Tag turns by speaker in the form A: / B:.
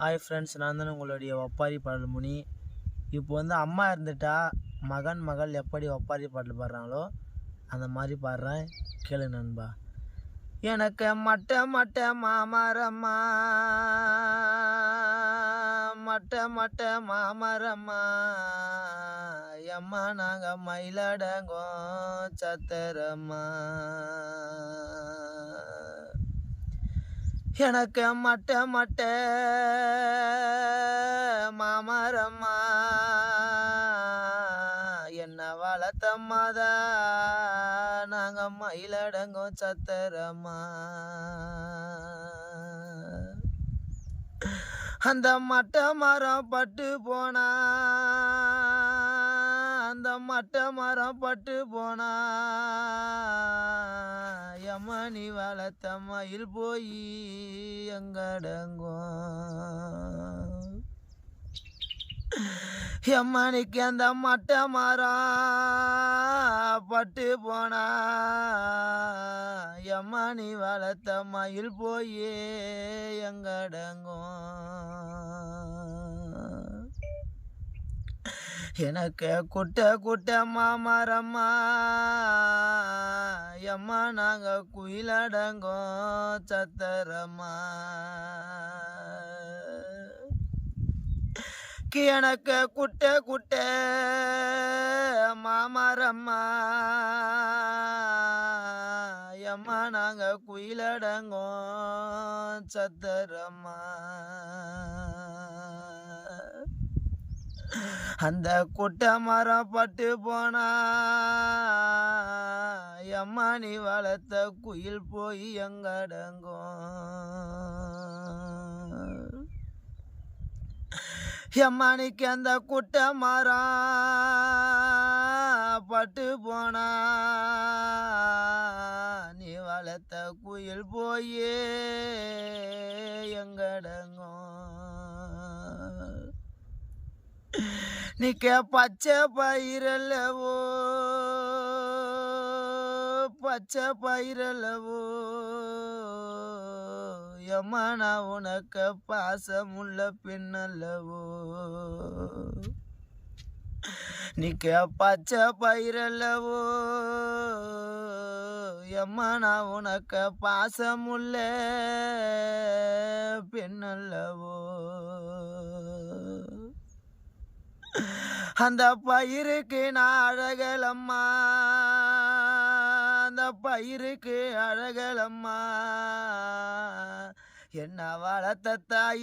A: Hi friends, நான் தானே உங்களுடைய ஒப்பாரி பாடல் முனி. இப்போ அம்மா இருந்துட்டா மகள் எப்படி ஒப்பாரி பாடல் பாடுறாங்களோ அந்த மாதிரி பாடுறேன், கேளு நண்பா. எனக்கு மட்ட மாமரம்மா, மட்ட மாமரம்மா, எம்மா நாங்கள் மயிலடங்கோம் சத்திரம்மா. எனக்கு மட்ட மாமரம்மா, என்ன வளர்த்தம்மாதா நாங்கள் மயிலடங்கோம் சத்திரம்மா. அந்த மட்ட மரம் பட்டு போனா, அந்த மட்ட மரம் பட்டு போனா, எம்மணி வளர்த்த மயில் போய் எங்கடங்கோ. எம்மணிக்கு அந்த மட்ட மரம் பட்டு போனா, எம்மணி வளர்த்த மயில் போய் எங்கடங்கோ. எனக்கு குட்ட மாமரம்மா, எம்மா நாங்கள் குயிலடங்கோம் சத்திரம்மா. எனக்கு குட்ட மாமரம்மா, எம்மா நாங்கள் குயிலடங்கோம் சத்திரம்மா. அந்த குட்ட மரம் பட்டு போனா, எம்மணி வளர்த்த குயில் போய் எங்கடங்கோ. எம்மணிக்கு அந்த குட்ட மரம் பட்டு போனா, நீ வளர்த்த குயில் போய் எங்கடங்கோ. நீக்க பச்சை பயிரல்லவோ, பச்சை பயிரல்லவோ, எம்மா நான் உனக்கு பாசமுள்ள பெண்ணல்லவோ. நீக்க பச்சை பயிரல்லவோ, எம்மா நான் உனக்கு பாசமுள்ள பெண்ணல்லவோ. அந்த பயிருக்கு நான் அழகலம்மா, அந்த பயிருக்கு அழகலம்மா, என்ன வளர்த்த தாய்